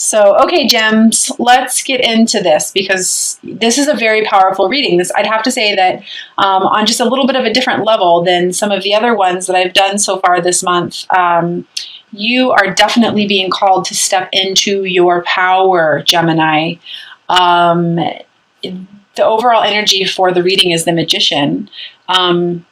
So, okay, Gems, let's get into this because this is a very powerful reading. I'd have to say that on just a little bit of a different level than some of the other ones that I've done so far this month. You are definitely being called to step into your power, Gemini. The overall energy for the reading is the Magician.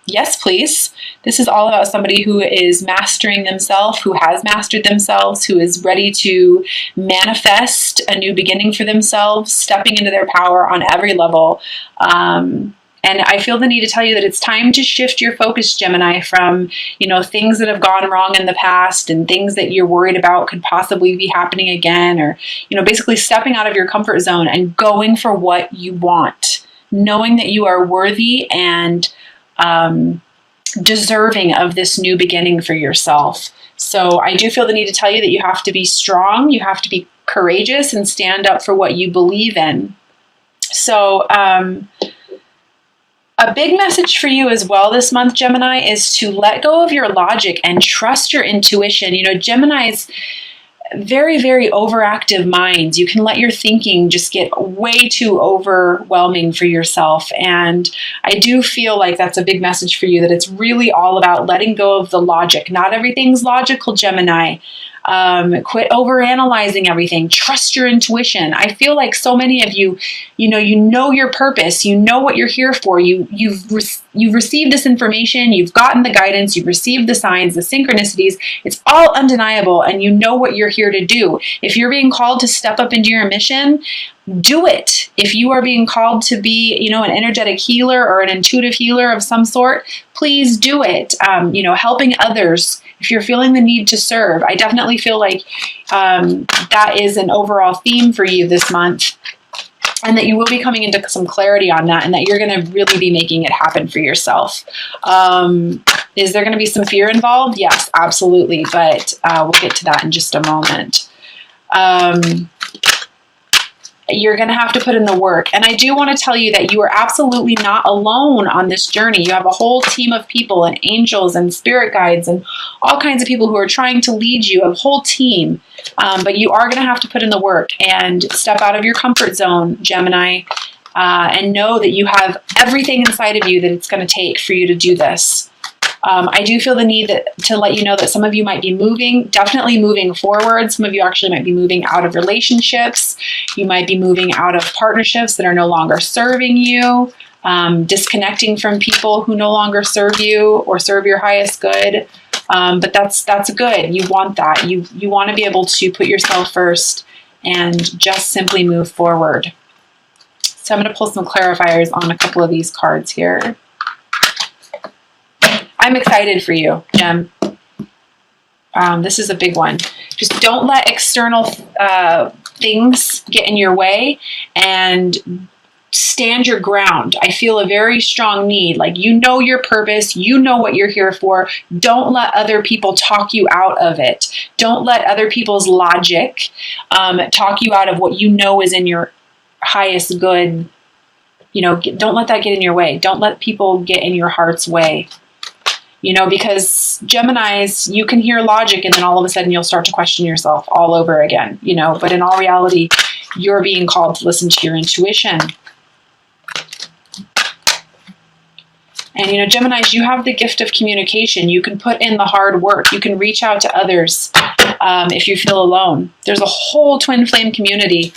Yes, please. This is all about somebody who is mastering themselves, who has mastered themselves, who is ready to manifest a new beginning for themselves, stepping into their power on every level. And I feel the need to tell you that it's time to shift your focus, Gemini, from, things that have gone wrong in the past and things that you're worried about could possibly be happening again, or, basically stepping out of your comfort zone and going for what you want, knowing that you are worthy and deserving of this new beginning for yourself. So I do feel the need to tell you that you have to be strong, you have to be courageous and stand up for what you believe in. So, a big message for you as well this month, Gemini, is to let go of your logic and trust your intuition. Gemini's very, very overactive minds. You can let your thinking just get way too overwhelming for yourself. And I do feel like that's a big message for you, that it's really all about letting go of the logic. Not everything's logical, Gemini. Quit overanalyzing everything. Trust your intuition. I feel like so many of you, you know your purpose. You know what you're here for. You've received this information. You've gotten the guidance. You've received the signs, the synchronicities. It's all undeniable, and you know what you're here to do. If you're being called to step up into your mission, do it. If you are being called to be, an energetic healer or an intuitive healer of some sort, please do it. Helping others. If you're feeling the need to serve, I definitely feel like that is an overall theme for you this month, and that you will be coming into some clarity on that, and that you're going to really be making it happen for yourself. Is there going to be some fear involved? Yes, absolutely. But we'll get to that in just a moment. You're going to have to put in the work. And I do want to tell you that you are absolutely not alone on this journey. You have a whole team of people and angels and spirit guides and all kinds of people who are trying to lead you, a whole team. But you are going to have to put in the work and step out of your comfort zone, Gemini, and know that you have everything inside of you that it's going to take for you to do this. I do feel the need to let you know that some of you might be definitely moving forward. Some of you actually might be moving out of relationships. You might be moving out of partnerships that are no longer serving you, disconnecting from people who no longer serve you or serve your highest good. But that's good. You want that. You want to be able to put yourself first and just simply move forward. So I'm going to pull some clarifiers on a couple of these cards here. I'm excited for you, Gem. This is a big one. Just don't let external things get in your way, and stand your ground. I feel a very strong need. Like, your purpose. You know what you're here for. Don't let other people talk you out of it. Don't let other people's logic talk you out of what you know is in your highest good. Don't let that get in your way. Don't let people get in your heart's way. Because Geminis, you can hear logic and then all of a sudden you'll start to question yourself all over again, but in all reality, you're being called to listen to your intuition. And, Geminis, you have the gift of communication. You can put in the hard work. You can reach out to others if you feel alone. There's a whole twin flame community.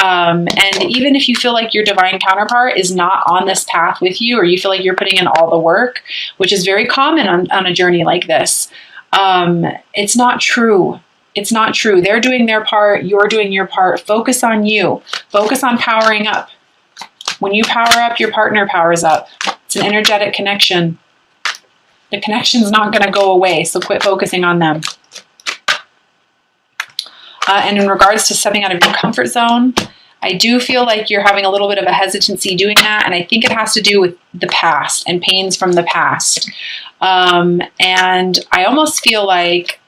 And even if you feel like your divine counterpart is not on this path with you, or you feel like you're putting in all the work, which is very common on a journey like this, it's not true. It's not true. They're doing their part. You're doing your part. Focus on you. Focus on powering up. When you power up, your partner powers up. It's an energetic connection. The connection's not going to go away, so quit focusing on them. And in regards to stepping out of your comfort zone, I do feel like you're having a little bit of a hesitancy doing that. And I think it has to do with the past and pains from the past. And I almost feel like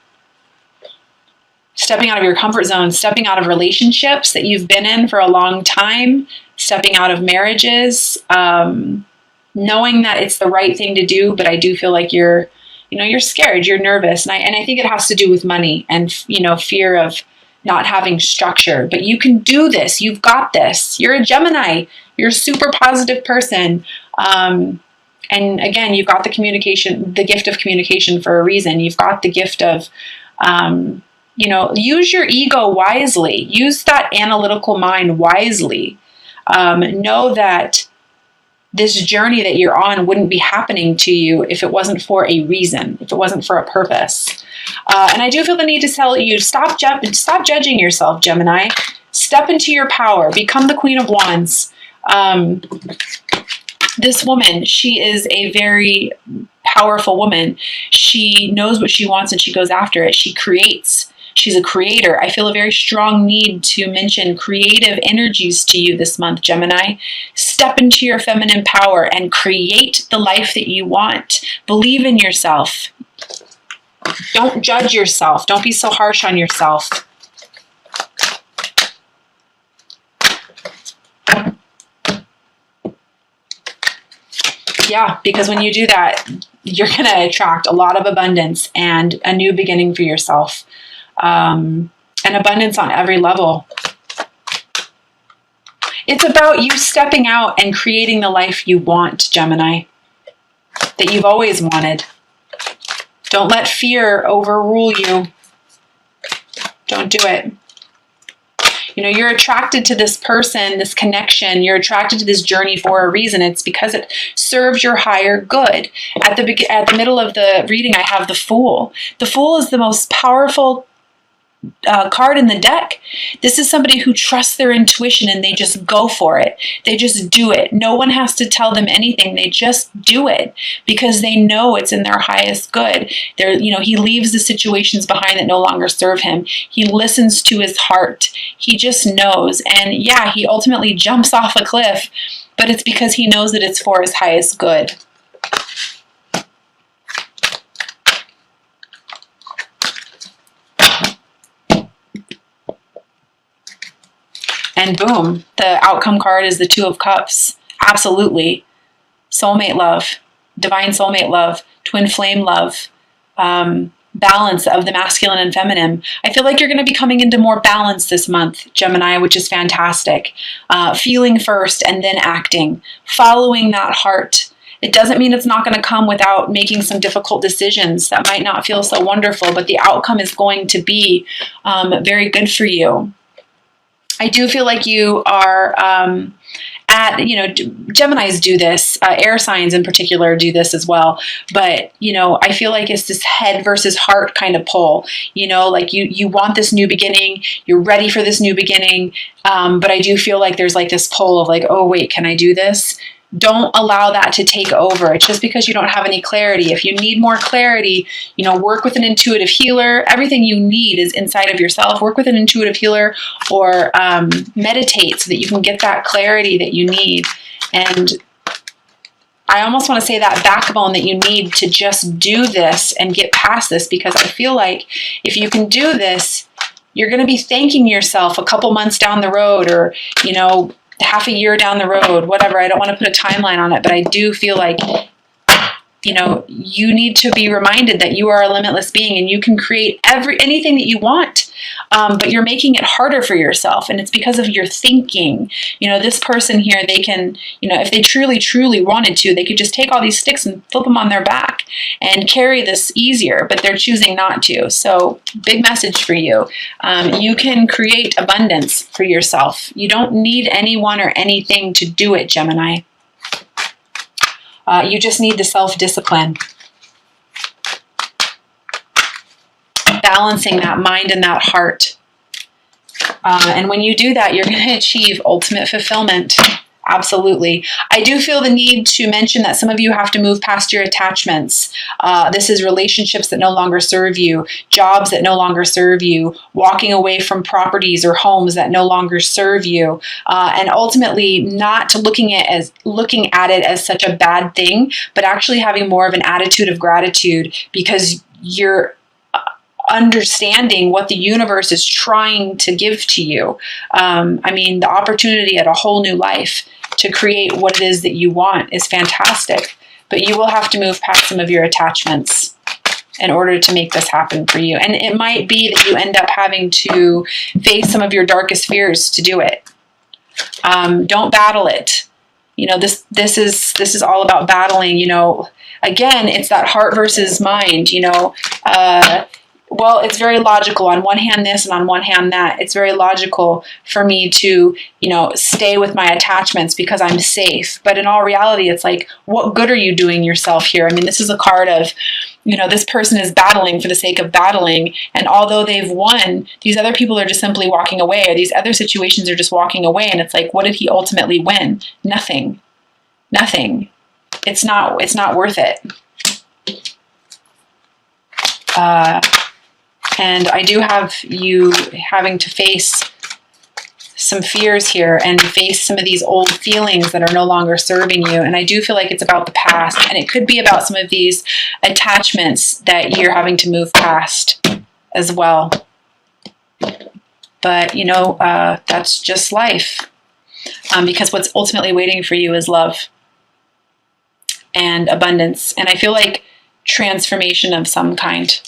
stepping out of your comfort zone, stepping out of relationships that you've been in for a long time, stepping out of marriages, knowing that it's the right thing to do. But I do feel like you're scared, you're nervous. And I think it has to do with money and, fear of not having structure. But you can do this. You've got this. You're a Gemini. You're a super positive person. And again, you've got the gift of communication for a reason. You've got the gift of, use your ego wisely. Use that analytical mind wisely. Know that this journey that you're on wouldn't be happening to you if it wasn't for a reason, if it wasn't for a purpose. And I do feel the need to tell you, stop judging yourself, Gemini. Step into your power. Become the Queen of Wands. This woman, she is a very powerful woman. She knows what she wants and she goes after it. She creates. She's a creator. I feel a very strong need to mention creative energies to you this month, Gemini. Step into your feminine power and create the life that you want. Believe in yourself. Don't judge yourself. Don't be so harsh on yourself. Yeah, because when you do that, you're going to attract a lot of abundance and a new beginning for yourself. And abundance on every level. It's about you stepping out and creating the life you want, Gemini, that you've always wanted. Don't let fear overrule you. Don't do it. You're attracted to this person, this connection. You're attracted to this journey for a reason. It's because it serves your higher good. At the middle of the reading, I have the Fool. The Fool is the most powerful card in the deck. This is somebody who trusts their intuition and they just go for it. They just do it. No one has to tell them anything. They just do it because they know it's in their highest good. He leaves the situations behind that no longer serve him. He listens to his heart. He just knows. And yeah, he ultimately jumps off a cliff, but it's because he knows that it's for his highest good. And boom, the outcome card is the Two of Cups. Absolutely. Soulmate love, divine soulmate love, twin flame love, balance of the masculine and feminine. I feel like you're going to be coming into more balance this month, Gemini, which is fantastic. Feeling first and then acting, following that heart. It doesn't mean it's not going to come without making some difficult decisions that might not feel so wonderful, but the outcome is going to be very good for you. I do feel like you are Geminis do this, air signs in particular do this as well. But, I feel like it's this head versus heart kind of pull, like you want this new beginning, you're ready for this new beginning. But I do feel like there's like this pull of like, oh, wait, can I do this? Don't allow that to take over. It's just because you don't have any clarity. If you need more clarity, work with an intuitive healer. Everything you need is inside of yourself. Work with an intuitive healer or meditate so that you can get that clarity that you need. And I almost want to say that backbone that you need to just do this and get past this, because I feel like if you can do this, you're going to be thanking yourself a couple months down the road or, half a year down the road, whatever. I don't want to put a timeline on it, but I do feel like, you need to be reminded that you are a limitless being and you can create anything that you want, but you're making it harder for yourself. And it's because of your thinking. This person here, they can, if they truly, truly wanted to, they could just take all these sticks and flip them on their back and carry this easier, but they're choosing not to. So big message for you. You can create abundance for yourself. You don't need anyone or anything to do it, Gemini. You just need the self-discipline. Balancing that mind and that heart. And when you do that, you're going to achieve ultimate fulfillment. Absolutely. I do feel the need to mention that some of you have to move past your attachments. This is relationships that no longer serve you, jobs that no longer serve you, walking away from properties or homes that no longer serve you, and ultimately not looking at it as such a bad thing, but actually having more of an attitude of gratitude because you're understanding what the universe is trying to give to you. The opportunity at a whole new life to create what it is that you want is fantastic, but you will have to move past some of your attachments. in order to make this happen for you. And it might be that you end up having to face some of your darkest fears to do it. Don't battle it. You know, this is all about battling. You know, again, it's that heart versus mind. You know, well, it's very logical. On one hand this, and on one hand that. It's very logical for me to, you know, stay with my attachments because I'm safe. But in all reality, it's like, what good are you doing yourself here? I mean, this is a card of, you know, this person is battling for the sake of battling. And although they've won, these other people are just simply walking away, or these other situations are just walking away. And it's like, what did he ultimately win? Nothing. Nothing. It's not worth it. And I do have you having to face some fears here and face some of these old feelings that are no longer serving you. And I do feel like it's about the past, and it could be about some of these attachments that you're having to move past as well. But, you know, that's just life. Because what's ultimately waiting for you is love and abundance. And I feel like transformation of some kind.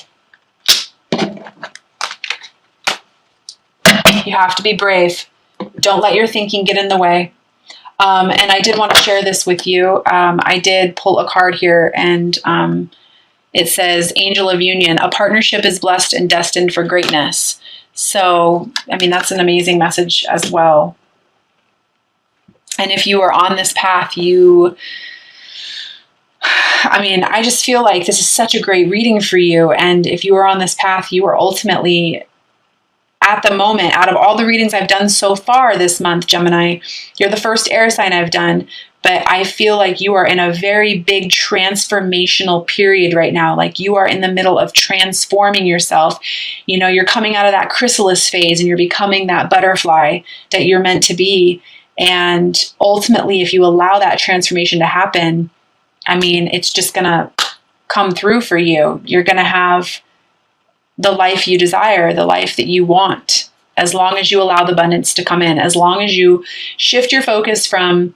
You have to be brave. Don't let your thinking get in the way. And I did want to share this with you. I did pull a card here, and it says, Angel of Union, a partnership is blessed and destined for greatness. So, I mean, that's an amazing message as well. And if you are on this path, I just feel like this is such a great reading for you. And if you are on this path, you are ultimately, at the moment, out of all the readings I've done so far this month, Gemini, you're the first air sign I've done, but I feel like you are in a very big transformational period right now. Like you are in the middle of transforming yourself. You know, you're coming out of that chrysalis phase and you're becoming that butterfly that you're meant to be. And ultimately, if you allow that transformation to happen, I mean, it's just going to come through for you. You're going to have the life you desire, the life that you want, as long as you allow the abundance to come in, as long as you shift your focus from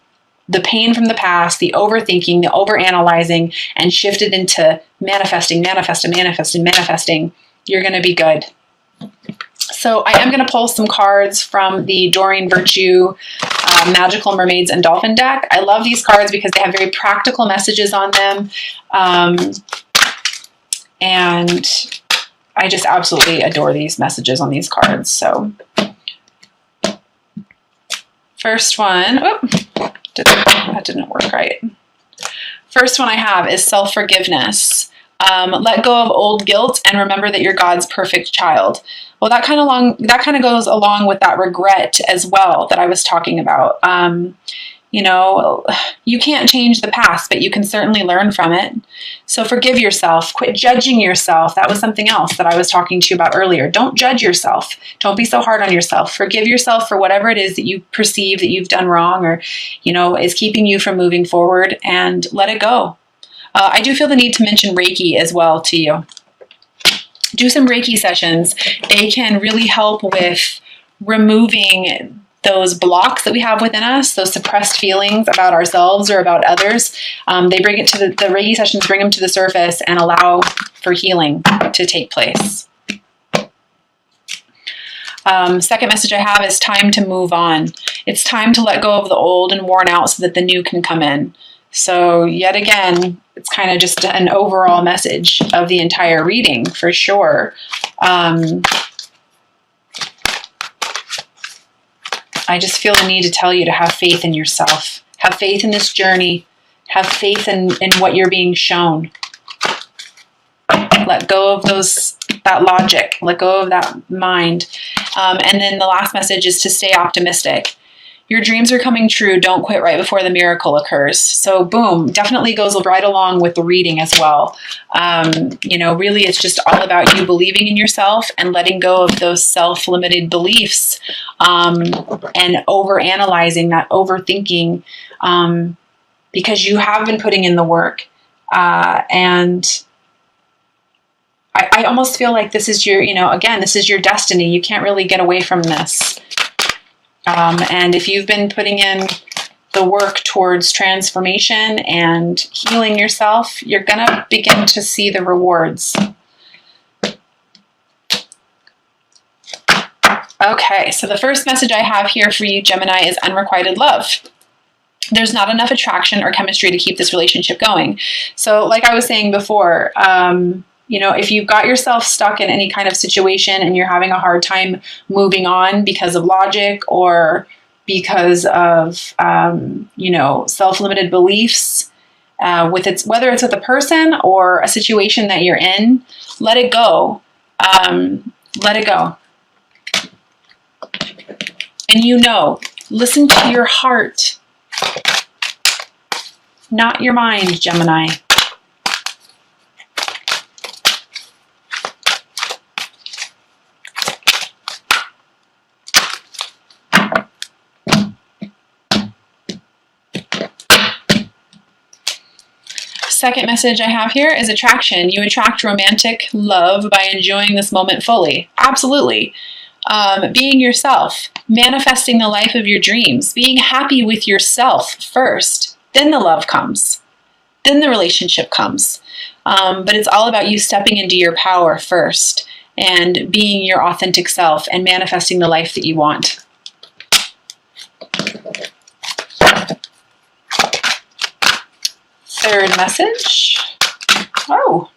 the pain from the past, the overthinking, the overanalyzing, and shift it into manifesting, you're going to be good. So I am going to pull some cards from the Doreen Virtue Magical Mermaids and Dolphin deck. I love these cards because they have very practical messages on them. And I just absolutely adore these messages on these cards. So first one, that didn't work right. First one I have is self-forgiveness. Let go of old guilt and remember that you're God's perfect child. Well, that kind of goes along with that regret as well that I was talking about. You know, you can't change the past, but you can certainly learn from it. So forgive yourself. Quit judging yourself. That was something else that I was talking to you about earlier. Don't judge yourself. Don't be so hard on yourself. Forgive yourself for whatever it is that you perceive that you've done wrong, or, you know, is keeping you from moving forward, and let it go. I do feel the need to mention Reiki as well to you. Do some Reiki sessions. They can really help with removing those blocks that we have within us, those suppressed feelings about ourselves or about others. They bring it to the Reiki sessions, bring them to the surface and allow for healing to take place. Second message I have is time to move on. It's time to let go of the old and worn out so that the new can come in. So yet again, it's kind of just an overall message of the entire reading for sure. I just feel the need to tell you to have faith in yourself. Have faith in this journey. Have faith in what you're being shown. Let go of that logic. Let go of that mind. And then the last message is to stay optimistic. Your dreams are coming true. Don't quit right before the miracle occurs. So boom, definitely goes right along with the reading as well. You know, really it's just all about you believing in yourself and letting go of those self-limited beliefs and overanalyzing, that overthinking, because you have been putting in the work. And I almost feel like this is your, you know, again, this is your destiny. You can't really get away from this. And if you've been putting in the work towards transformation and healing yourself, you're going to begin to see the rewards. Okay, so the first message I have here for you, Gemini, is unrequited love. There's not enough attraction or chemistry to keep this relationship going. So like I was saying before, if you've got yourself stuck in any kind of situation and you're having a hard time moving on because of logic or because of, self-limited beliefs, whether it's with a person or a situation that you're in, let it go. Let it go. And listen to your heart. Not your mind, Gemini. Second message I have here is attraction. You attract romantic love by enjoying this moment fully. Absolutely. Being yourself, manifesting the life of your dreams, being happy with yourself first. Then the love comes. Then the relationship comes. But it's all about you stepping into your power first and being your authentic self and manifesting the life that you want. Third message. Oh.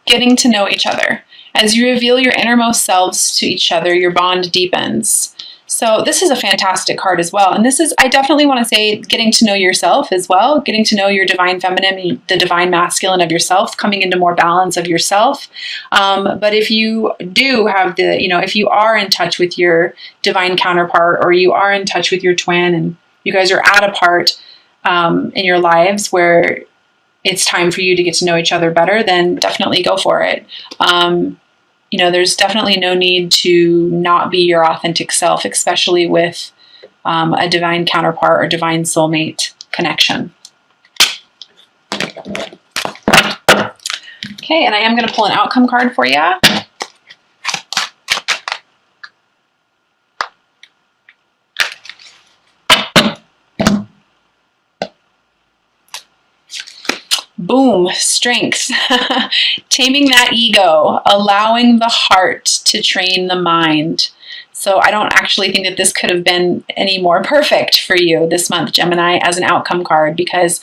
Getting to know each other. As you reveal your innermost selves to each other, your bond deepens. So this is a fantastic card as well. And I definitely want to say getting to know yourself as well, getting to know your divine feminine, the divine masculine of yourself, coming into more balance of yourself. But if you do have if you are in touch with your divine counterpart or you are in touch with your twin and you guys are at a part in your lives where it's time for you to get to know each other better, then definitely go for it. There's definitely no need to not be your authentic self, especially with a divine counterpart or divine soulmate connection. Okay, and I am going to pull an outcome card for you. Boom, strength. Taming that ego, allowing the heart to train the mind. So I don't actually think that this could have been any more perfect for you this month, Gemini, as an outcome card, because,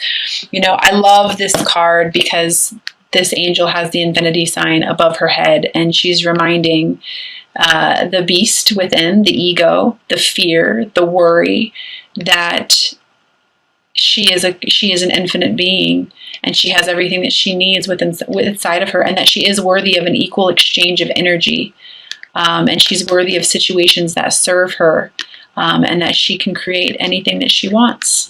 I love this card because this angel has the infinity sign above her head, and she's reminding the beast within, the ego, the fear, the worry, that she is an infinite being, and she has everything that she needs inside of her, and that she is worthy of an equal exchange of energy, and she's worthy of situations that serve her, and that she can create anything that she wants.